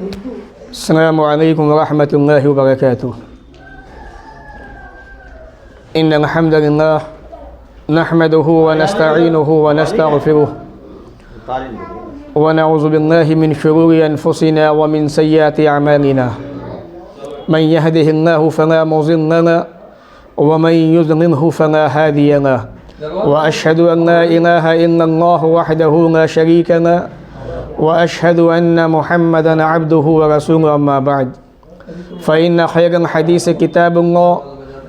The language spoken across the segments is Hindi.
अस्सलामु अलैकुम वरहमतुल्लाहि वबरकातुहू। इन्नल हम्दुलिल्लाह नहमदुहु व नस्तईनुहु व नस्तगफिरुहु व नऊज़ु बिल्लाहि मिन शुरूरि अनफुसिना व मिन सय्यिआति अमालिना। मन यहदिहिल्लाहु फला मुज़िल्ल लहु व मन युज़लिल्हु फला हादिय लहु व अशहदु अन ला इलाहा इल्लल्लाहु वहदहु ला शरीका लहु व अशहदु अन्न मुहम्मदन अब्दुहु व रसूलुहु अम्मा बअद फ़इन्न खैरल हदीस किताबुल्लाह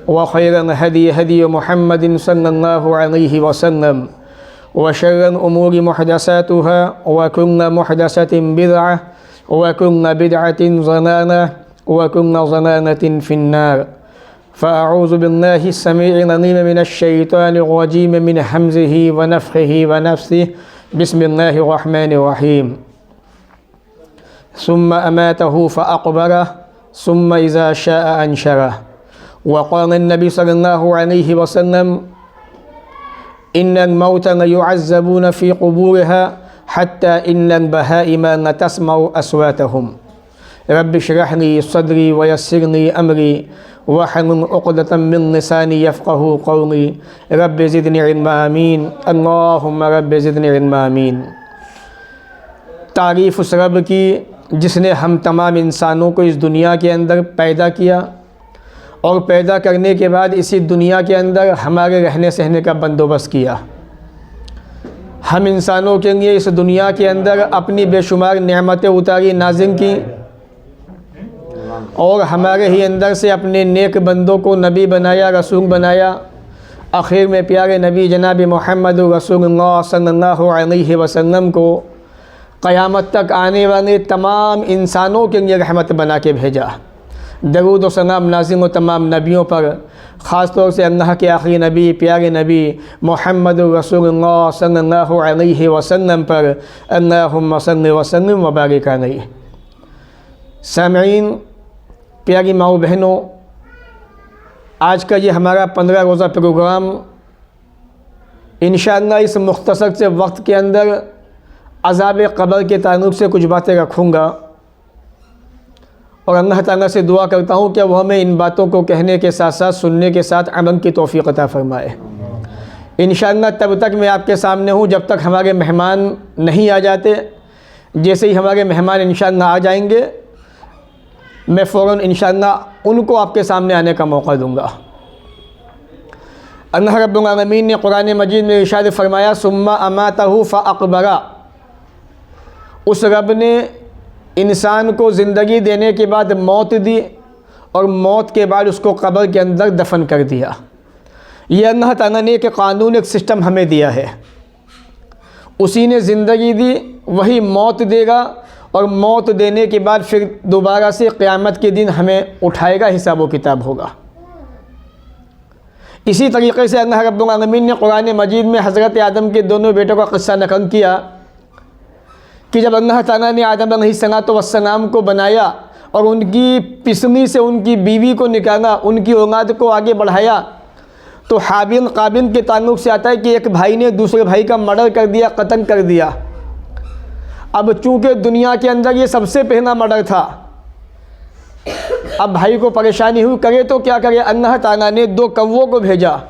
व खैरल हदी हदी मुहम्मदिन सल्लल्लाहु अलैहि वसल्लम व शर्रल उमूरि मुहदसातुहा व कुल्लु मुहदसतिन बिदअह व कुल्लु बिदअतिन ज़लालह व कुल्लु ज़लालतिन फिन्नार। फ़अऊज़ु बिल्लाहि अस्समीइल अलीम मिनश शैतानिर रजीम मिन हम्ज़िहि व नफ़्ख़िहि व नफ़्सिहि। बिस्मिल्लाहिर रहमानिर रहीम। सुम्मा अमातहु फ़अक़बरह सुम्मा इज़ा शाअ अंशरह। व क़ाल नबी सल्लल्लाहु अलैहि वसल्लम इन्नल मौत लयुअज़्ज़बून फ़ी क़ुबूरिहा हत्ता इन्नल बहाइम लतस्मअु अस्वातहुम। रब्बि इश्रह ली सदरी व यस्सिर ली अमरी वहलुल उक़दतम मिन लिसानी यफ़क़हू क़ौली। रब्बि ज़िदनी इल्मा आमीन। अल्लाहुम्मा रब्बि ज़िदनी इल्मा आमीन। तारीफ़ उस रब की जिसने हम तमाम इंसानों को इस दुनिया के अंदर पैदा किया और पैदा करने के बाद इसी दुनिया के अंदर हमारे रहने सहने का बंदोबस्त किया। हम इंसानों के लिए इस दुनिया के अंदर अपनी बेशुमार नेमतें उतारी नाज़िल की और हमारे ही अंदर से अपने नेक बंदों को नबी बनाया, रसूल बनाया। आखिर में प्यारे नबी जनाब मोहम्मद रसूलुल्लाह सल्लल्लाहु अलैहि वसल्लम को क़यामत तक आने वाले तमाम इंसानों के लिए रहमत बना के भेजा। दरूद व सलाम नाज़िल हो तमाम नबियों पर, ख़ास तौर से अल्लाह के आखिरी नबी प्यारे नबी मोहम्मद रसूलुल्लाह सल्लल्लाहु अलैहि वसल्लम पर। अल्लाहुम्मा सल्लि व सल्लिम व बारिक अलैहि। सामईन, प्यारी माओ बहनों, आज का ये हमारा 15 रोज़ा प्रोग्राम इंशाअल्लाह इस मुख्तसर से वक्त के अंदर अज़ाब क़ब्र के ताल्लुक़ से कुछ बातें रखूँगा और अल्लाह ताला से दुआ करता हूँ कि वह हमें इन बातों को कहने के साथ साथ सुनने के साथ अमल की तौफ़ीक़ अता फ़रमाए। इंशाअल्लाह तब तक मैं आपके सामने हूँ जब तक हमारे मेहमान नहीं आ जाते। जैसे ही हमारे मेहमान इंशाअल्लाह आ जाएंगे मैं फ़ौरन इंशाअल्लाह उनको आपके सामने आने का मौका दूँगा। अल्लाह रब्बुल आलमीन ने कुरान मजीद में इरशाद फ़रमाया सुम्मा अमातहु फ़अक़बरा। उस रब ने इंसान को ज़िंदगी देने के बाद मौत दी और मौत के बाद उसको कब्र के अंदर दफन कर दिया। ये अल्लाह ताला ने एक क़ानून, एक सिस्टम हमें दिया है। उसी ने ज़िंदगी दी, वही मौत देगा और मौत देने के बाद फिर दोबारा से क़यामत के दिन हमें उठाएगा, हिसाब व किताब होगा। इसी तरीक़े से अल्लाह रब्बुल आलमीन ने कुरान मजीद में हज़रत आदम के दोनों बेटों का क़िस्सा नक़ल किया कि जब अल्लाह ताला ने आदम अलैहिस्सलाम को बनाया और उनकी पिसनी से उनकी बीवी को निकाला, उनकी औलाद को आगे बढ़ाया, तो हाबिल काबिल के ताल्लुक़ से आता है कि एक भाई ने दूसरे भाई का मर्डर कर दिया, कत्ल कर दिया। अब चूँकि दुनिया के अंदर ये सबसे पहला मर्डर था, अब भाई को परेशानी हुई, करे तो क्या करे। अल्लाह ताला ने 2 कौवों को भेजा।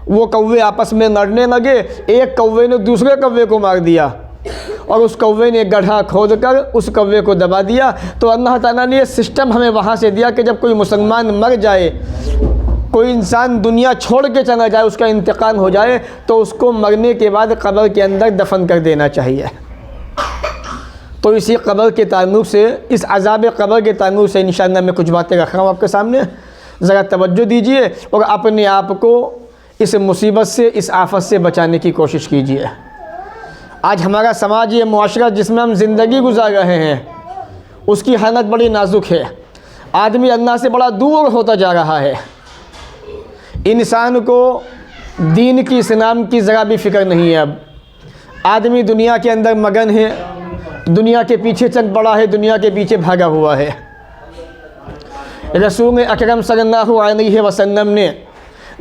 वो कौवे आपस में लड़ने लगे। एक कौवे ने दूसरे कौवे को मार दिया और उस कौवे ने गड्ढा खोद कर उस कौवे को दबा दिया। तो अल्लाह ताला ने ये सिस्टम हमें वहाँ से दिया कि जब कोई मुसलमान मर जाए, कोई इंसान दुनिया छोड़ के चला जाए, उसका इंतकाल हो जाए, तो उसको मरने के बाद कब्र के अंदर दफन कर देना चाहिए। तो इसी कब्र के ताल्लुक़ से, इस अज़ाब क़ब्र के ताल्लुक़ से इंशाअल्लाह मैं कुछ बातें रख रहा हूँ आपके सामने। ज़रा तवज्जो दीजिए और अपने आप को इस मुसीबत से, इस आफत से बचाने की कोशिश कीजिए। आज हमारा समाज, ये मुआशरा जिसमें हम ज़िंदगी गुजार रहे हैं, उसकी हालत बड़ी नाजुक है। आदमी अल्लाह से बड़ा दूर होता जा रहा है। इंसान को दीन की, इस्लाम की ज़रा भी फ़िक्र नहीं है। अब आदमी दुनिया के अंदर मगन है, दुनिया के पीछे चल पड़ा है, दुनिया के पीछे भागा हुआ है। रसूल अकरम सल्लल्लाहु अलैहि वसल्लम ने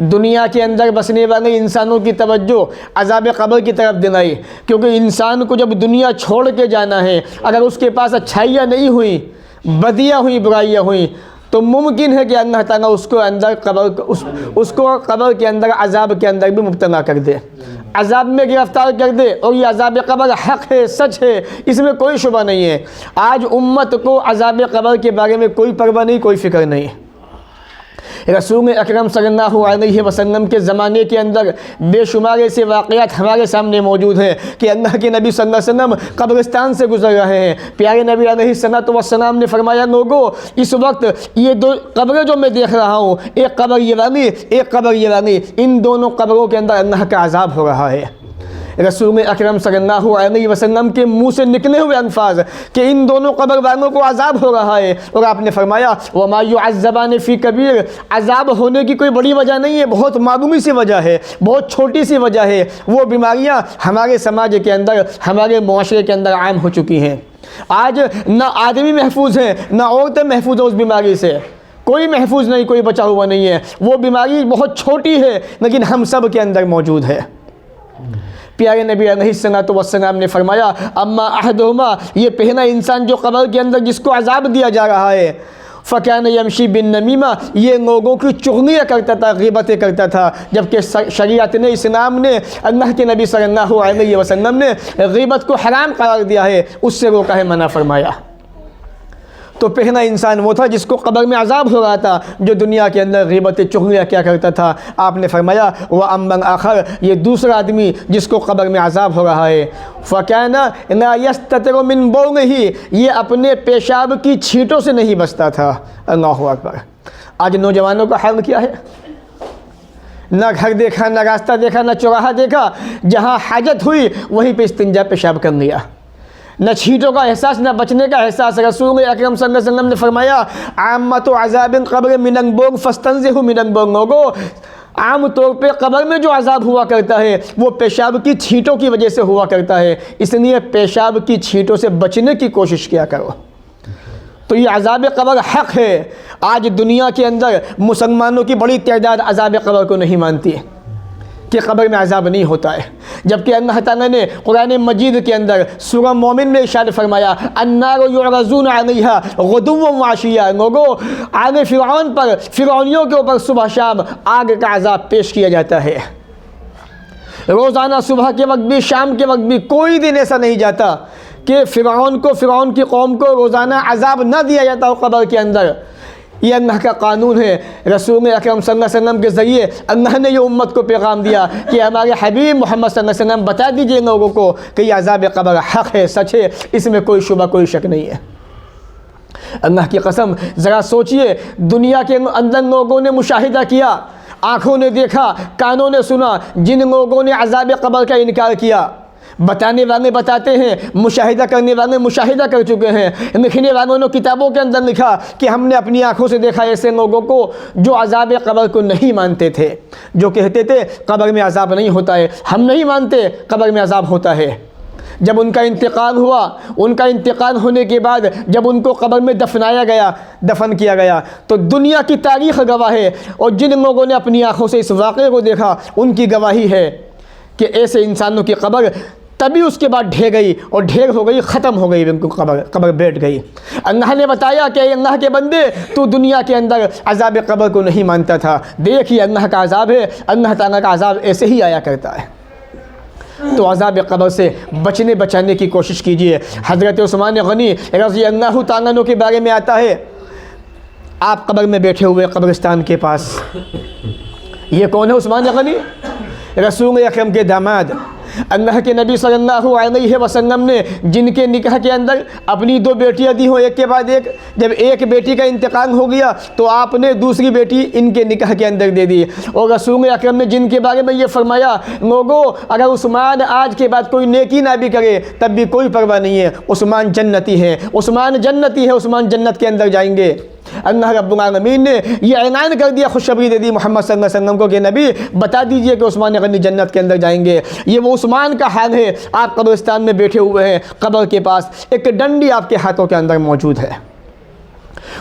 दुनिया के अंदर बसने वाले इंसानों की तवज्जो अज़ाब क़ब्र की तरफ दिलाई, क्योंकि इंसान को जब दुनिया छोड़ के जाना है, अगर उसके पास अच्छाइयाँ नहीं हुई, बदियाँ हुई, बुराइयाँ हुई, तो मुमकिन है कि अल्लाह ताला उसको अंदर उसको कब्र के अंदर अजाब के अंदर भी मुब्तला कर दे, अजाब में गिरफ्तार कर दे। और ये अजाब कब्र हक़ है, सच है, इसमें कोई शुबा नहीं है। आज उम्मत को अजाब कब्र के बारे में कोई परवाह नहीं, कोई फ़िक्र नहीं। रसूल अकरम सल्लल्लाहु अलैहि वसल्लम के ज़माने के अंदर बेशुमार ऐसे वाक़यात हमारे सामने मौजूद हैं कि अल्लाह के नबी सल्लल्लाहु अलैहि वसल्लम कब्रिस्तान से गुज़र रहे हैं। प्यारे नबी अलैहिस्सलातु वस्सलाम ने फरमाया, लोगों इस वक्त ये दो कब्रें जो मैं देख रहा हूँ, एक कब्र ये वाली, एक कब्र ये वाली, इन दोनों कब्रों के अंदर अल्लाह का अज़ाब हो रहा है। रसूल अकरम सल्लल्लाहु अलैहि वसल्लम के मुँह से निकले हुए अल्फाज कि इन दोनों कब्र वालों को अजाब हो रहा है। और आपने फरमाया वमा युअज़्ज़बान फ़ी कबीर, अजाब होने की कोई बड़ी वजह नहीं है, बहुत मामूली सी वजह है, बहुत छोटी सी वजह है। वो बीमारियाँ हमारे समाज के अंदर, हमारे मुआशरे के अंदर आम हो चुकी हैं। आज ना आदमी महफूज हैं, ना औरतें महफूज हैं उस बीमारी से, कोई महफूज नहीं, कोई बचा हुआ नहीं है। वो बीमारी बहुत छोटी है लेकिन हम सब के अंदर मौजूद है। प्यारे नबी अलैहिस्सलातु वस्सलाम ने फरमाया अम्मा अहदुहुमा, ये पहला इंसान जो कब्र के अंदर जिसको अजाब दिया जा रहा है, फ़कान यमशी बिन नमीमा, ये लोगों की चुगलियाँ करता था, ग़ीबतें करता था। जबकि शरीयत ने, इस्लाम ने, अल्लाह के नबी सल्लल्लाहु अलैहि वसल्लम ने ग़ीबत को हराम करार दिया है, उससे रोका है, मना फरमाया। तो पहला इंसान वो था जिसको कब्र में अजाब हो रहा था, जो दुनिया के अंदर ग़ीबतें चुगलियाँ क्या करता था। आपने फरमाया वह अम्मन आखर, ये दूसरा आदमी जिसको कब्र में अजाब हो रहा है, फ़काना ला यस्ततिरु मिन बौलिही, ये अपने पेशाब की छींटों से नहीं बचता था। अल्लाहु अकबर। आज नौजवानों का हाल क्या है, ना घर देखा, ना रास्ता देखा, ना चौराहा देखा, जहाँ हाजत हुई वहीं पे इस्तिंजा पेशाब कर लिया, न छींटों का एहसास, न बचने का एहसास। रसूल अकरम सल्लल्लाहु अलैहि वसल्लम ने फरमाया आम्मतु अज़ाबिल क़ब्र मिनल बौल फस्तंज़िहु मिनल बौल, लोगों आम तौर पे कब्र में जो अज़ाब हुआ करता है वो पेशाब की छींटों की वजह से हुआ करता है, इसलिए पेशाब की छींटों से बचने की कोशिश किया करो। तो ये अज़ाब कब्र हक़ है। आज दुनिया के अंदर मुसलमानों की बड़ी तादाद अज़ाब कब्र को नहीं मानती है कि कब्र में अज़ाब नहीं होता है, जबकि अल्लाह ताला ने कुरान मजीद के अंदर सूरह मोमिन में इरशाद फरमाया अन्नारु युअरज़ून अलैहा गुदुव्वन व अशिय्या, लोगों आगे फ़िरऔन पर, फ़िरऔनियों के ऊपर सुबह शाम आग का अज़ाब पेश किया जाता है। रोज़ाना सुबह के वक्त भी, शाम के वक्त भी, कोई दिन ऐसा नहीं जाता कि फ़िरऔन को, फ़िरऔन की कौम को रोज़ाना अज़ाब न दिया जाता हो कब्र के अंदर। ये अल्लाह का कानून है। रसूल अकरम सल्लल्लाहु अलैहि वसल्लम के ज़रिए अल्लाह ने ये उम्मत को पैगाम दिया कि हमारे हबीब मोहम्मद सल्लल्लाहु अलैहि वसल्लम बता दीजिए लोगों को कि यह अज़ाब कब्र हक़ है, सच है, इसमें कोई शुबा, कोई शक नहीं है। अल्लाह की कसम, ज़रा सोचिए, दुनिया के अंदर लोगों ने मुशाहिदा किया, आँखों ने देखा, कानों ने सुना, जिन लोगों ने अज़ाब कब्र का इनकार किया, बताने वाले बताते हैं, मुशाहिदा करने वाले मुशाहिदा कर चुके हैं, लिखने वालों ने किताबों के अंदर लिखा कि हमने अपनी आंखों से देखा ऐसे लोगों को जो अज़ाब कब्र को नहीं मानते थे, जो कहते थे कब्र में अज़ाब नहीं होता है, हम नहीं मानते कब्र में अज़ाब होता है। जब उनका इंतकाल हुआ, उनका इंतकाल होने के बाद जब उनको कब्र में दफनाया गया, दफन किया गया, तो दुनिया की तारीख़ गवाह है, और जिन लोगों ने अपनी आँखों से इस वाक़े को देखा उनकी गवाही है कि ऐसे इंसानों की कब्र तभी उसके बाद ढह गई, और ढेर हो गई, ख़त्म हो गई, उनको कब्र बैठ गई। अल्लाह ने बताया कि अल्लाह के बंदे, तू दुनिया के अंदर अज़ाब कब्र को नहीं मानता था, देखिए अल्लाह का अज़ाब है, अल्लाह ताला का अज़ाब ऐसे ही आया करता है। तो अज़ाब कब्र से बचाने की कोशिश कीजिए। हज़रत उस्मान गनी रज़ी अल्लाह तआला अन्हु के बारे में आता है, आप कब्र में बैठे हुए कब्रिस्तान के पास, ये कौन है उस्मान गनी? रसूल अकरम के दामाद, अल्लाह के नबी सल्लल्लाहु अलैहि वसल्लम ने जिनके निकाह के अंदर अपनी दो बेटियां दी हो एक के बाद एक, जब एक बेटी का इंतकाल हो गया तो आपने दूसरी बेटी इनके निकाह के अंदर दे दी। और रसूल अकरम ने जिनके बारे में ये फरमाया, लोगों अगर उस्मान आज के बाद कोई नेकी ना भी करे तब भी कोई परवाह नहीं है, उस्मान जन्नती है, उस्मान जन्नती है, उस्मान जन्नत के अंदर जाएंगे। अल्लाह रब्बुल आलमीन ने यह ऐलान कर दिया, खुशखबरी दे दी मोहम्मद सल्लल्लाहु अलैहि वसल्लम को कि नबी बता दीजिए कि उस्मान गनी जन्नत के अंदर जाएंगे। ये वो उस्मान का हाल है, आप कब्रिस्तान में बैठे हुए हैं, कब्र के पास एक डंडी आपके हाथों के अंदर मौजूद है,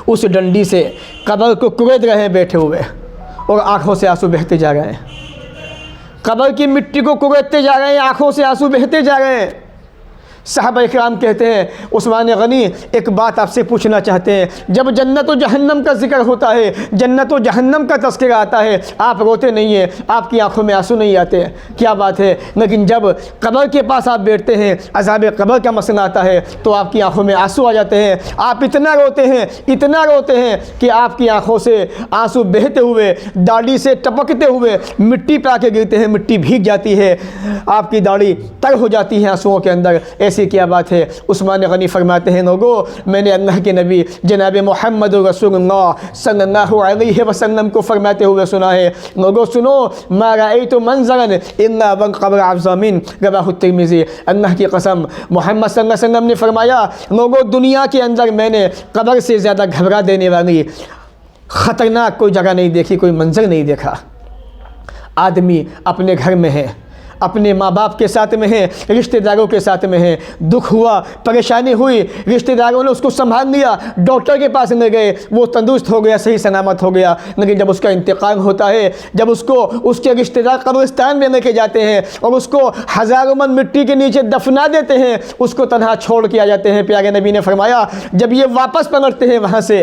उस डंडी से कब्र को कुरेद रहे हैं बैठे हुए, और आँखों से आंसू बहते जा रहे हैं, कब्र की मिट्टी को कुरेदते जा रहे हैं, आँखों से आंसू बहते जा रहे हैं। साहबा इकराम कहते हैं उस्मान गनी एक बात आपसे पूछना चाहते हैं, जब जन्नत व जहन्नम का जिक्र होता है, जन्नत व जहन्नम का तज़किरा आता है, आप रोते नहीं हैं, आपकी आंखों में आंसू नहीं आते, क्या बात है। लेकिन जब कब्र के पास आप बैठते हैं, अज़ाब कब्र का मसला आता है तो आपकी आंखों में आंसू आ जाते हैं, आप इतना रोते हैं, इतना रोते हैं कि आपकी आंखों से आंसू बहते हुए, दाढ़ी से टपकते हुए मिट्टी पे आके गिरते हैं, मिट्टी भीग जाती है, आपकी दाढ़ी तर हो जाती है आंसुओं के अंदर। ऐसी क्या बात है। उस्मान गनी फरमाते हैं, लोगों मैंने अल्लाह के नबी जनाब मोहम्मद रसूलुल्लाह सल्लल्लाहु अलैहि वसल्लम को फरमाते हुए सुना है, लोगों सुनो, मा रअयतु मंज़रन इल्ला वन क़ब्र अज़मीन, रवाहु तिर्मिज़ी। अल्लाह की कसम, मोहम्मद सल्लल्लाहु अलैहि वसल्लम ने फरमाया, लोगों दुनिया के अंदर मैंने कब्र से ज़्यादा घबरा देने वाली ख़तरनाक कोई जगह नहीं देखी, कोई मंजर नहीं देखा। आदमी अपने घर में है, अपने माँ बाप के साथ में है, रिश्तेदारों के साथ में है, दुख हुआ, परेशानी हुई, रिश्तेदारों ने उसको संभाल लिया, डॉक्टर के पास ले गए, वो तंदुरुस्त हो गया, सही सलामत हो गया। लेकिन जब उसका इंतकाल होता है, जब उसको उसके रिश्तेदार कब्रिस्तान में लेके जाते हैं और उसको हज़ारों मन मिट्टी के नीचे दफना देते हैं, उसको तन्हा छोड़ के आ जाते हैं, प्यारे नबी ने फरमाया जब ये वापस पलटते हैं वहाँ से,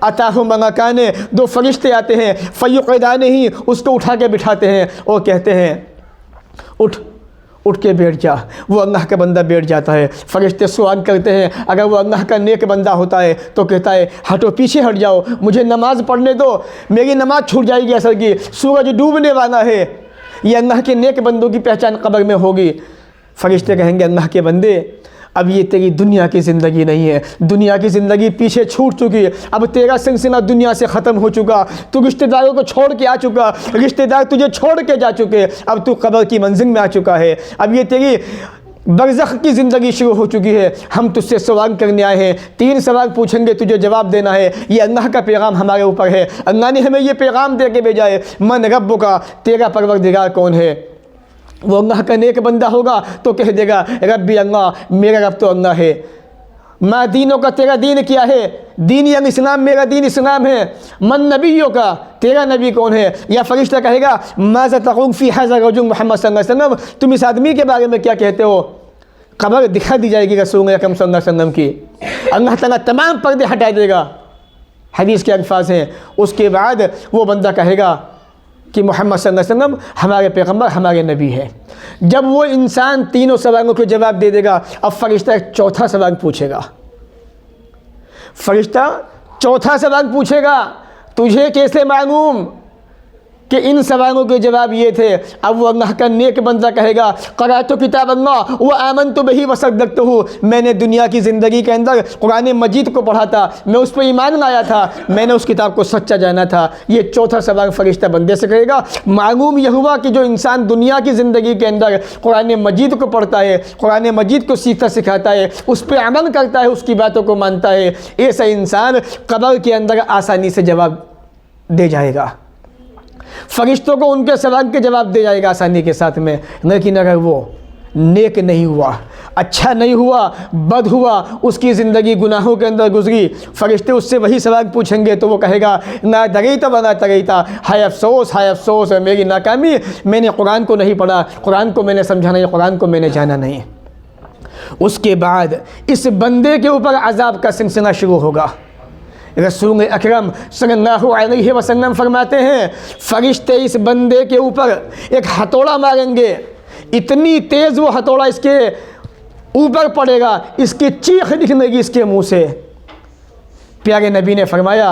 अताहु मलाकाने, दो फरिश्ते आते हैं, फ़युक़िदाने ही, उसको उठा के बिठाते हैं और कहते हैं उठ के बैठ जा। वो अल्लाह का बंदा बैठ जाता है, फरिश्ते सवाल करते हैं, अगर वो अल्लाह का नेक बंदा होता है तो कहता है हटो, पीछे हट जाओ, मुझे नमाज़ पढ़ने दो, मेरी नमाज़ छूट जाएगी असर की, सूरज डूबने वाला है। ये अल्लाह के नेक बंदों की पहचान कब्र में होगी। फरिश्ते कहेंगे अल्लाह के बंदे, अब ये तेरी दुनिया की ज़िंदगी नहीं है, दुनिया की ज़िंदगी पीछे छूट चुकी है, अब तेरा सिलसिला दुनिया से ख़त्म हो चुका, तू रिश्तेदारों को छोड़ के आ चुका, रिश्तेदार तुझे छोड़ के जा चुके, अब तू कब्र की मंजिल में आ चुका है, अब ये तेरी बरज़ख की ज़िंदगी शुरू हो चुकी है। हम तुझसे सवाल करने आए हैं, 3 सवाल पूछेंगे, तुझे जवाब देना है। ये अल्लाह का पैगाम हमारे ऊपर है, अल्लाह ने हमें ये पैगाम दे के भेजा है, मन रब्बुका, तेरा परवरदिगार कौन है। वो अल्लाह का नेक बंदा होगा तो कह देगा रब्बी अल्लाह, मेरा रब तो अल्लाह है। मा दीनों का, तेरा दीन क्या है, दीन या इस्लाम, मेरा दीन इस्लाम है। मन नबियों का, तेरा नबी कौन है। या फरिश्ता कहेगा माज़ा तक़ूल फ़ी हाज़ा रजुल मोहम्मद सल्लल्लाहु अलैहि वसल्लम, तुम इस आदमी के बारे में क्या कहते हो। खबर दिखा दी जाएगी रसूल अकरम सल्लल्लाहु अलैहि वसल्लम की, अल्लाह ताला तमाम पर्दे हटा देगा। हदीस के अल्फाज हैं। उसके बाद वो बंदा कहेगा कि मोहम्मद सल्लल्लाहु अलैहि वसल्लम हमारे पैगम्बर, हमारे नबी है। जब वो इंसान तीनों सवालों के जवाब दे देगा, अब फरिश्ता एक चौथा सवाल पूछेगा। फरिश्ता चौथा सवाल पूछेगा, तुझे कैसे मालूम कि इन सवालों के जवाब ये थे। अब वो अल्लाह का नेक बंदा कहेगा क़राअतु किताब अल्लाह व आमनतु बिही व सद्दक़तुहु, मैंने दुनिया की ज़िंदगी के अंदर कुरान मजीद को पढ़ा था, मैं उस पर ईमान लाया था, मैंने उस किताब को सच्चा जाना था। ये चौथा सवाल फरिश्ता बंदे से कहेगा। मालूम यह हुआ कि जो इंसान दुनिया की ज़िंदगी के अंदर कुरान मजीद को पढ़ता है, कुरान मजीद को सीखता सिखाता है, उस पर अमल करता है, उसकी बातों को मानता है, ऐसा इंसान कब्र के अंदर आसानी से जवाब दे जाएगा, फरिश्तों को उनके सवाल के जवाब दे जाएगा आसानी के साथ में। लेकिन अगर वो नेक नहीं हुआ, अच्छा नहीं हुआ, बद हुआ, उसकी ज़िंदगी गुनाहों के अंदर गुजरी, फरिश्ते उससे वही सवाल पूछेंगे तो वो कहेगा ना दरीता बना तरीता, हाय अफसोस, हाय अफसोस है मेरी नाकामी, मैंने कुरान को नहीं पढ़ा, कुरान को मैंने समझा नहीं, कुरान को मैंने जाना नहीं। उसके बाद इस बंदे के ऊपर अजाब का सिलसिला शुरू होगा। रसूल अकरम सल्लल्लाहु अलैहि वसल्लम फरमाते हैं फरिश्ते इस बंदे के ऊपर एक हथौड़ा मारेंगे, इतनी तेज़ वो हथौड़ा इसके ऊपर पड़ेगा, इसकी चीख निकलेगी इसके मुंह से। प्यारे नबी ने फरमाया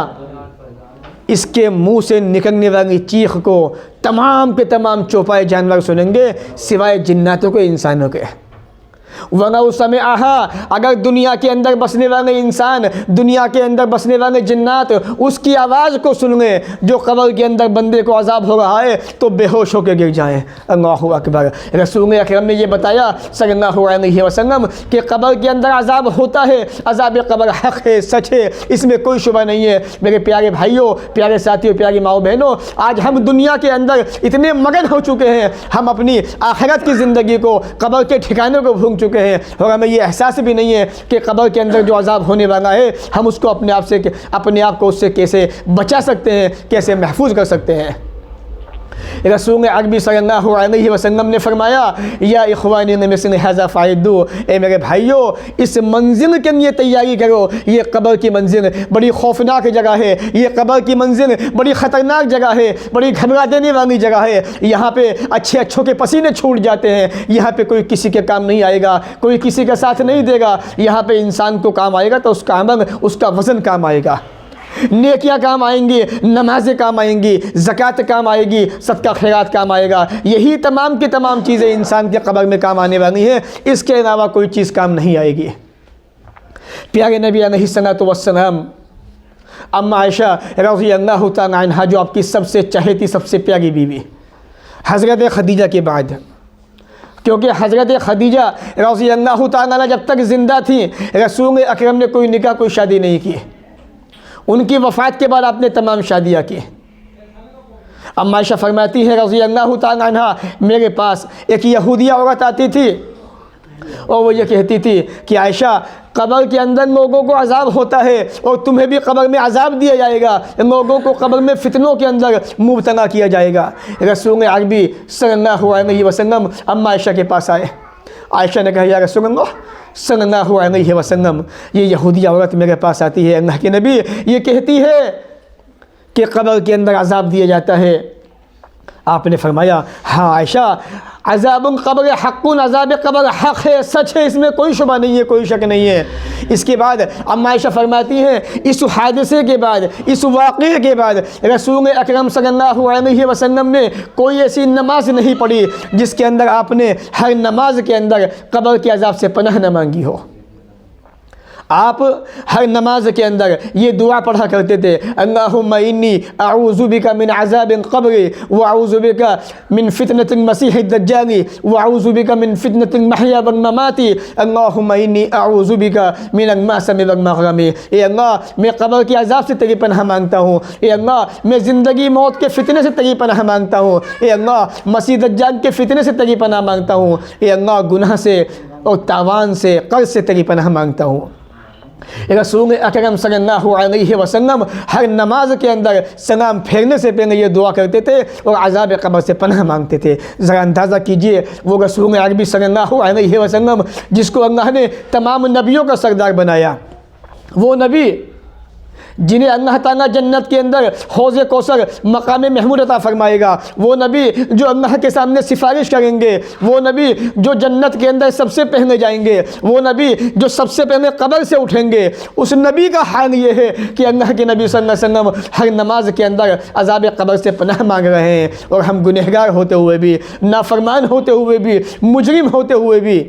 इसके मुंह से निकलने वाली चीख को तमाम के तमाम चौपाए जानवर सुनेंगे सिवाय जिन्नातों के, इंसानों के। वना उस समय आहा, अगर दुनिया के अंदर बसने वाले इंसान, दुनिया के अंदर बसने वाले जिन्नात उसकी आवाज़ को सुन लें जो कब्र के अंदर बंदे को अजाब हो रहा है तो बेहोश होकर गिर जाएं। अल्लाहु अकबर। रसूल अकरम ने यह बताया सल्लल्लाहु अलैहि वसल्लम कि कब्र के अंदर अजाब होता है, अजाब कब्र हक़ है, सच है, इसमें कोई शुबा नहीं है। मेरे प्यारे भाइयों, प्यारे साथियों, प्यारी माओ बहनों, आज हम दुनिया के अंदर इतने मगन हो चुके हैं, हम अपनी आखिरत की ज़िंदगी को, कब्र के ठिकाने को भूल चुके हैं और हमें ये एहसास भी नहीं है कि कब्र के अंदर जो अजाब होने वाला है हम उसको अपने आप को उससे कैसे बचा सकते हैं, कैसे महफूज कर सकते हैं। रसूल अरबी सल्लल्लाहु अलैहि वसल्लम ने फरमाया, या इख़वानी मिस्ल हाज़ा फ़ाइदू, ए मेरे भाइयों इस मंजिल के लिए तैयारी करो। ये कब्र की मंजिल बड़ी खौफनाक जगह है, ये कब्र की मंजिल बड़ी ख़तरनाक जगह है, बड़ी घबरा देने वाली जगह है। यहाँ पे अच्छों के पसीने छूट जाते हैं, यहाँ पे कोई किसी के काम नहीं आएगा, कोई किसी का साथ नहीं देगा। यहाँ पे इंसान को काम आएगा तो उसका अमल, उसका वज़न काम आएगा, नेकियां काम आएंगी, नमाज़ें काम आएंगी, ज़कात काम आएगी, सदका खैरात काम आएगा। यही तमाम की तमाम चीज़ें इंसान के कब्र में काम आने वाली हैं, इसके अलावा कोई चीज़ काम नहीं आएगी। प्यारे नबी अलैहिस्सलातु वस्सलाम अम्मा आयशा रज़ियल्लाहु तआला अन्हा, जो आपकी सबसे चहेती सबसे प्यारी बीवी हज़रत खदीजा के बाद, क्योंकि हज़रत खदीजा रज़ियल्लाहु तआला अन्हा जब तक ज़िंदा थी रसूल अकरम ने कोई निकाह कोई शादी नहीं की। उनकी वफ़ात के बाद आपने तमाम शादियाँ की। अम्मा आयशा फरमाती है रज़ियल्लाहु तआला अन्हा, मेरे पास एक यहूदिया औरत आती थी और वो ये कहती थी कि आयशा कब्र के अंदर लोगों को अज़ाब होता है और तुम्हें भी कब्र में अज़ाब दिया जाएगा, लोगों को कब्र में फितनों के अंदर मुब्तला किया जाएगा। रसूल अरबी सल्लल्लाहु अलैहि वसल्लम अम्मा आयशा के पास आए। आयशा ने कहा, या रसूलल्लाह सल्लल्लाहु अलैहि वसल्लम, ये यहूदी औरत मेरे पास आती है, अल्लाह के नबी ये कहती है कि कब्र के अंदर अज़ाब दिया जाता है। आपने फरमाया, हाँ आयशा, अज़ाबुल क़ब्र हक़्क़ुन, अज़ाब क़ब्र हक़ है, सच है, इसमें कोई शुबा नहीं है, कोई शक नहीं है। इसके बाद अम्मा आयशा फरमाती हैं, इस हादसे के बाद, इस वाक़े के बाद रसूल अकरम सल्लल्लाहु अलैहि वसल्लम ने कोई ऐसी नमाज नहीं पढ़ी जिसके अंदर आपने हर नमाज के अंदर कब्र के अज़ाब से पनाह न मांगी हो। आप हर नमाज के अंदर ये दुआ पढ़ा करते थे, अल्लाहुम्मा इन्नी अऊज़ु बिका मिन अज़ाबिल क़ब्र व अऊज़ु बिका मिन फितनतिल मसीहिद दज्जाली व अऊज़ु बिका मिन फितनतिल महया वल ममाती, अल्लाहुम्मा इन्नी अऊज़ु बिका मिनल मासमी वल मग़रमी। ए अल्लाह, मैं कब्र के अज़ाब से तेरी पनाह मांगता हूँ। ए अल्लाह, मैं ज़िंदगी मौत के फितने से तेरी पनाह मांगता हूँ। ए अल्लाह, मसीह दज्जाल के फितने से तेरी पनाह मांगता हूँ। ए अल्लाह, गुनाह से और तावान से, कर्ज़ से तेरी पनाह मांगता हूँ। रसूल अकरम सल्लल्लाहु अलैहि वसल्लम हर नमाज के अंदर सलाम फेरने से पहले ये दुआ करते थे और अज़ाब क़ब्र से पनाह मांगते थे। ज़रा अंदाज़ा कीजिए, वो रसूल अरबी सल्लल्लाहु अलैहि वसल्लम जिसको अल्लाह ने तमाम नबियों का सरदार बनाया, वो नबी जिन्हें अल्लाह ताला जन्नत के अंदर हौज़ कौसर मकाम महमूद अता फरमाएगा, वो नबी जो अल्लाह के सामने सिफारिश करेंगे, वो नबी जो जन्नत के अंदर सबसे पहले जाएंगे, वो नबी जो सबसे पहले कब्र से उठेंगे, उस नबी का हाल ये है कि अल्लाह के नबी सल्लल्लाहु अलैहि वसल्लम हर नमाज के अंदर अज़ाब क़ब्र से पनाह मांग रहे हैं। और हम गुनहगार होते हुए भी, नाफरमान होते हुए भी, मुजरिम होते हुए भी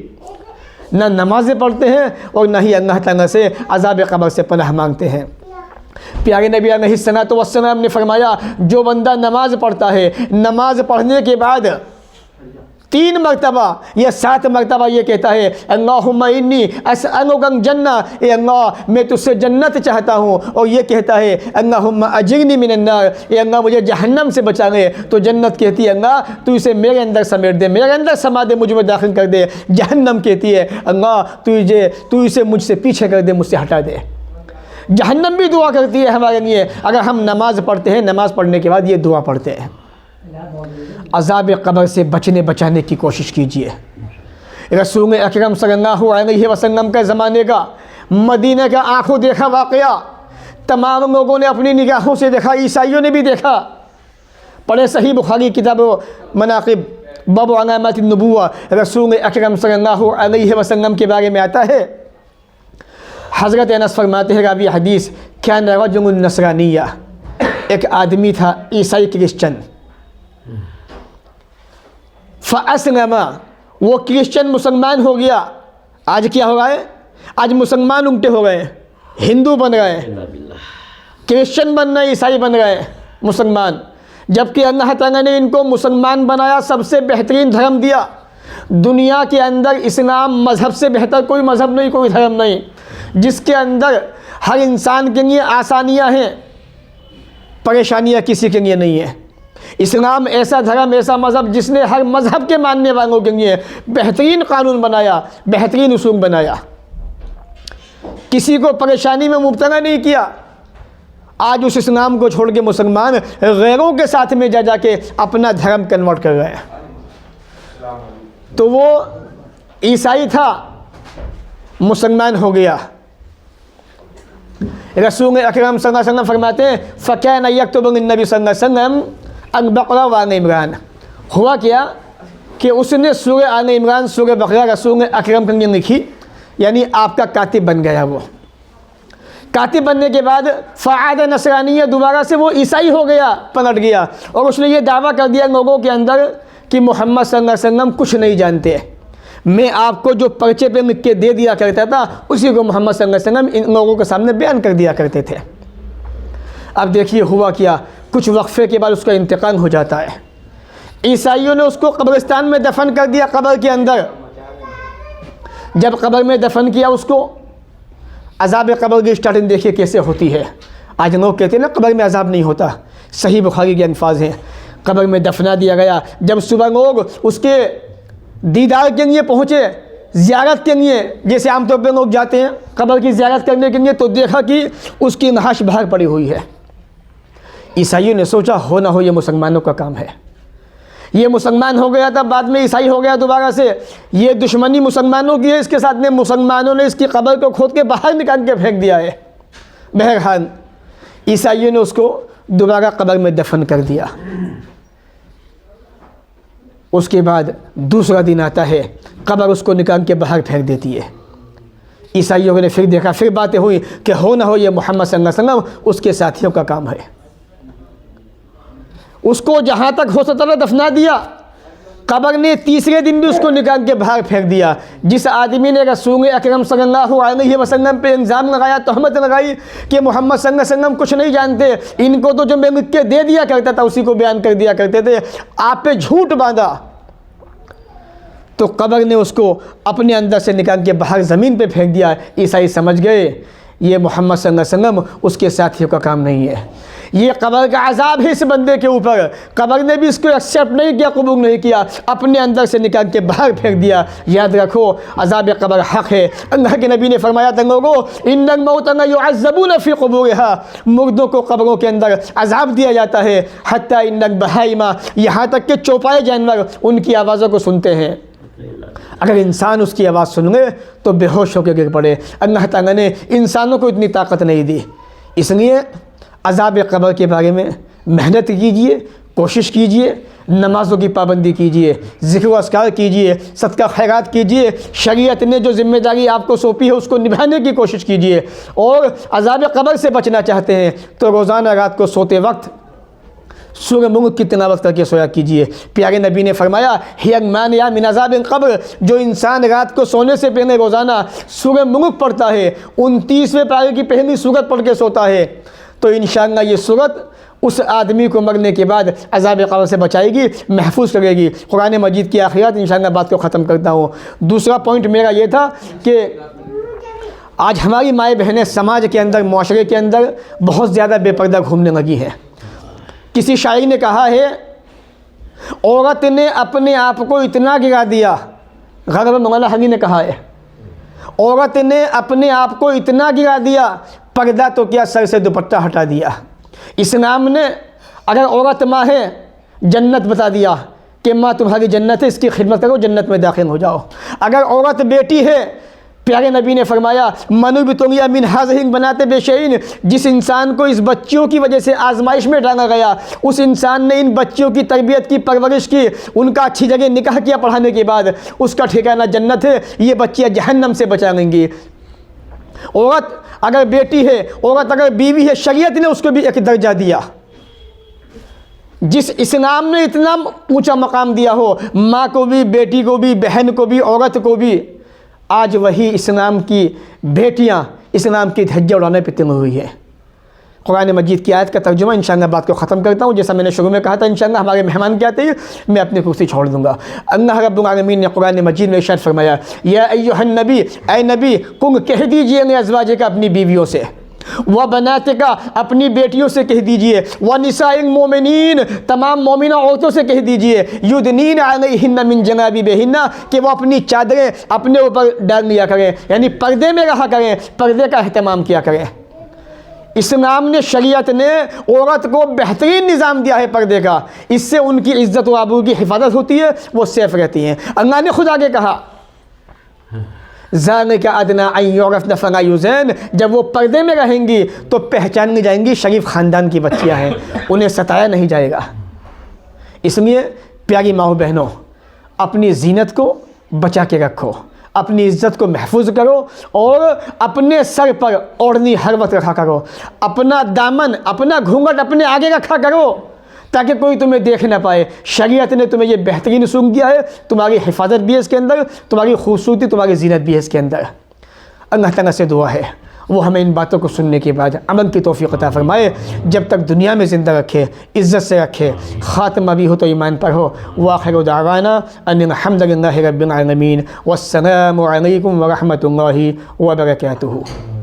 ना नमाज़ें पढ़ते हैं और ना ही अल्लाह ताला से अज़ाब क़ब्र से पनाह मांगते हैं। प्यारे नबी अलैहिस्सलातु वस्सलाम ने फरमाया, जो बंदा नमाज़ पढ़ता है, नमाज़ पढ़ने के बाद 3 मरतबा या 7 मरतबा ये कहता है, अल्लाहुम्मा इन्नी अस्अलुकल जन्ना, ए अल्लाह मैं तुझसे जन्नत चाहता हूँ, और ये कहता है अल्लाहुम्मा अजिरनी मिनन नार, ए अल्लाह मुझे जहन्नम से बचा ले, तो जन्नत कहती है अल्लाह तू इसे मेरे अंदर समेट दे, मेरे अंदर समा दे, मुझ में दाखिल कर दे। जहन्नम कहती है अल्लाह तू इसे मुझसे पीछे कर दे, मुझसे हटा दे। जहन्नम भी दुआ करती है हमारे लिए अगर हम नमाज़ पढ़ते हैं, नमाज़ पढ़ने के बाद ये दुआ पढ़ते हैं। अज़ाब क़ब्र से बचाने की कोशिश कीजिए। रसूल अकरम सल्लल्लाहु अलैहि वसल्लम के ज़माने का मदीने का आँखों देखा वाक़या तमाम लोगों ने अपनी निगाहों से देखा, ईसाइयों ने भी देखा। पढ़े सही बुखारी किताब मनाक़िब बाब अलामातिन नबुव्वा, रसूल अकरम सल्लल्लाहु अलैहि वसल्लम के बारे में आता है, हज़रत अनस फरमाते हैं रावी हदीस, क्या रजुलुन नसरानिया, एक आदमी था ईसाई क्रिश्चन, फ़अस्लमा, वो क्रिश्चन मुसलमान हो गया। आज क्या हो रहा है? आज मुसलमान उल्टे हो गए, हिंदू बन गए, क्रिश्चन बन रहे, ईसाई बन गए, मुसलमान। जबकि अल्लाह ताला ने इनको मुसलमान बनाया, सबसे बेहतरीन धर्म दिया। दुनिया के अंदर इस्लाम मज़हब से बेहतर कोई मज़हब नहीं, कोई धर्म नहीं, जिसके अंदर हर इंसान के लिए आसानियां हैं, परेशानियां किसी के लिए नहीं है। इस्लाम ऐसा धर्म, ऐसा मज़हब जिसने हर मज़हब के मानने वालों के लिए बेहतरीन कानून बनाया, बेहतरीन उसूल बनाया, किसी को परेशानी में मुब्तला नहीं किया। आज उस इस्लाम को छोड़ के मुसलमान गैरों के साथ में जा जाके अपना धर्म कन्वर्ट कर रहे हैं। तो वो ईसाई था, मुसलमान हो गया। रसूल अकरम सल्लल्लाहु अलैहि वसल्लम फरमाते हैं फ़कान यक्तुबु नबी सल्लल्लाहु अलैहि वसल्लम अल-बक़रा व आल इमरान। हुआ क्या कि उसने सूरह आल इमरान, सूरह बक़रा रसूल अकरम के लिए लिखी, यानी आपका कातिब बन गया। वो कातिब बनने के बाद फ़आद नसरानिया, दोबारा से वो ईसाई हो गया, पलट गया, और उसने ये दावा कर दिया लोगों के अंदर कि मोहम्मद सल्लल्लाहु अलैहि वसल्लम कुछ नहीं जानते। मैं आपको जो पर्चे पे लिख के दे दिया करता था उसी को मोहम्मद सल्लल्लाहु अलैहि वसल्लम इन लोगों के सामने बयान कर दिया करते थे। अब देखिए हुआ क्या, कुछ वक्फे के बाद उसका इंतकाल हो जाता है। ईसाइयों ने उसको कब्रिस्तान में दफन कर दिया, कब्र के अंदर। जब कब्र में दफन किया उसको, अज़ाब कब्र की स्टार्टिंग देखिए कैसे होती है। आज लोग कहते हैं ना कब्र में अज़ाब नहीं होता, सही बुखारी के अल्फाज हैं। कब्र में दफना दिया गया। जब सुबह लोग उसके दीदार के लिए पहुँचे, ज़ियारत के लिए, जैसे आमतौर पर लोग जाते हैं कब्र की ज़ियारत करने के लिए, तो देखा कि उसकी नहाश बाहर पड़ी हुई है। ईसाइयों ने सोचा हो ना हो ये मुसलमानों का काम है। ये मुसलमान हो गया था, बाद में ईसाई हो गया दोबारा से। ये दुश्मनी मुसलमानों की है, इसके साथ में मुसलमानों ने इसकी कब्र को खोद के बाहर निकाल के फेंक दिया है। बहरहाल ईसाइयों ने उसको दोबारा कब्र में दफन कर दिया। उसके बाद दूसरा दिन आता है, कब्र उसको निकाल के बाहर फेंक देती है। ईसाइयों ने फिर देखा, फिर बातें हुई कि हो ना हो ये मोहम्मद सल्लल्लाहु अलैहि वसल्लम उसके साथियों का काम है। उसको जहाँ तक हो सकता था दफना दिया। कब्र ने तीसरे दिन भी उसको निकाल के बाहर फेंक दिया। जिस आदमी ने रसूल अकरम सल्लल्लाहु अलैहि वसल्लम पे इल्ज़ाम लगाया, तहमत लगाई कि मोहम्मद सल्लल्लाहु अलैहि वसल्लम कुछ नहीं जानते, इनको तो जो मैं लिख के दे दिया करता था उसी को बयान कर दिया करते थे, आप पे झूठ बांधा, तो कब्र ने उसको अपने अंदर से निकाल के बाहर ज़मीन पे फेंक दिया। ईसाई समझ गए ये मोहम्मद सल्लल्लाहु अलैहि वसल्लम उसके साथियों का काम नहीं है, ये कब्र का अज़ाब है इस बंदे के ऊपर। कब्र ने भी इसको एक्सेप्ट नहीं किया, कबूल नहीं किया, अपने अंदर से निकाल के बाहर फेंक दिया। याद रखो अज़ाब कब्र हक़ है। अल्लाह के नबी ने फरमाया था लोगों, इन्नल मौता युअज़्ज़बून फ़ी क़ुबूरिहा, मुर्दों को कब्रों के अंदर अज़ाब दिया जाता है। हत्ता इन्नल बहाइमा, यहाँ तक कि चौपाए जानवर उनकी आवाज़ों को सुनते हैं। अगर इंसान उसकी आवाज़ सुन ले तो बेहोश होकर गिर पड़े। अल्लाह ताला ने इंसानों को इतनी ताकत नहीं दी। इसलिए अज़ाब कब्र के बारे में मेहनत कीजिए, कोशिश कीजिए, नमाज़ों की पाबंदी कीजिए, ज़िक्र अस्कार कीजिए, सदका खैरात कीजिए, शरीयत ने जो ज़िम्मेदारी आपको सौंपी है उसको निभाने की कोशिश कीजिए। और अज़ाब कब्र से बचना चाहते हैं तो रोज़ाना रात को सोते वक्त सूरह मुल्क की तिलावत करके सोया कीजिए। प्यारे नबी ने फरमाया हिया मानिया मिन अज़ाबिल कब्र, जो इंसान रात को सोने से पहले रोज़ाना सूरह मुल्क पढ़ता है, 29वें पारे की पहली सूरत पढ़ के सोता है, तो इंशाअल्लाह ये सूरत उस आदमी को मरने के बाद अज़ाब कब्र से बचाएगी, महफूज करेगी। कुरान मजीद की आखिरात इंशाअल्लाह बात को ख़त्म करता हूँ। दूसरा पॉइंट मेरा ये था कि आज हमारी माएँ बहनें समाज के अंदर, माशरे के अंदर बहुत ज़्यादा बेपर्दा घूमने लगी हैं। किसी शायर ने कहा है, औरत ने अपने आप को इतना गिरा दिया, गज़ब मौलाना हनी ने कहा है, औरत ने अपने आप को इतना गिरा दिया, पर्दा तो क्या सर से दुपट्टा हटा दिया। इस्लाम ने अगर औरत माँ है जन्नत बता दिया कि माँ तुम्हारी जन्नत है, इसकी खिदमत करो, जन्नत में दाखिल हो जाओ। अगर औरत बेटी है, प्यारे नबी ने फरमाया मनु बितुगिया मिन हाज़िहिन बनाते बेशईन, जिस इंसान को इस बच्चियों की वजह से आजमाइश में डाला गया, उस इंसान ने इन बच्चियों की तरबियत की, परवरिश की, उनका अच्छी जगह निकाह किया पढ़ाने के बाद, उसका ठिकाना जन्नत है। ये बच्चियाँ जहन्नम से बचा लेंगी। औरत अगर बेटी है, औरत अगर बीवी है, शरीयत ने उसको भी एक दर्जा दिया। जिस इस्लाम ने इतना ऊंचा मकाम दिया हो, माँ को भी, बेटी को भी, बहन को भी, औरत को भी, आज वही इस्लाम की बेटियां इस्लाम की धज्जियां उड़ाने पर तुली हुई है। कुरान मजीद की आयत का तर्जुमा इंशाअल्लाह बात को ख़त्म करता हूँ। जैसा मैंने शुरू में कहा था, इंशाअल्लाह हमारे मेहमान के आते ही मैं अपनी कुर्सी छोड़ दूँगा। अल्लाह रब्बुल आलमीन ने कुरान मजीद में इरशाद फरमाया, या अय्युहन नबी, ऐ नबी, कुल कह दीजिए ने अज़वाजिका, अपनी बीवियों से, व बनातिका, अपनी बेटियों से कह दीजिए, व निसाइल मोमिनीन, तमाम मोमिना औरतों से कह दीजिए, युदनीन अलैहिन्ना मिन जनाबिबिहिन्ना, कि वो अपनी चादरें अपने ऊपर डाल लिया करें, यानी पर्दे में रहा करें, पर्दे का अहतमाम किया करें। इस्लाम ने, शरीयत ने औरत को बेहतरीन निज़ाम दिया है पर्दे का। इससे उनकी इज़्ज़त व आबरू की हिफाजत होती है, वो सेफ़ रहती हैं। अल्लाह ने खुद आगे कहा ज़ालिका अदना अन युरफ़्न फ़ला युज़ैन, जब वो पर्दे में रहेंगी तो पहचान नहीं जाएंगी शरीफ ख़ानदान की बच्चियाँ हैं, उन्हें सताया नहीं जाएगा। इसलिए प्यारी माओ बहनों, अपनी ज़ीनत को बचा के रखो, अपनी इज़्ज़त को महफूज करो और अपने सर पर ओढ़नी हर वक्त रखा करो, अपना दामन, अपना घूंघट अपने आगे रखा करो ताकि कोई तुम्हें देख ना पाए। शरीयत ने तुम्हें ये बेहतरीन सूख दिया है, तुम्हारी हिफाजत भी है इसके अंदर, तुम्हारी खूबसूरती, तुम्हारी ज़ीनत भी है इसके अंदर। अल्लाह ताला से दुआ है वो हमें इन बातों को सुनने के बाद अमल की तौफीक अता फरमाए, जब तक दुनिया में ज़िंदा रखे, इज़्ज़त से रखे, ख़ात्मा भी हो तो ईमान पर हो। व आखिर दावाना अनिल हम्दुलिल्लाहि रब्बिल आलमीन, वस्सलामु अलैकुम व रहमतुल्लाहि व बरकातुहू।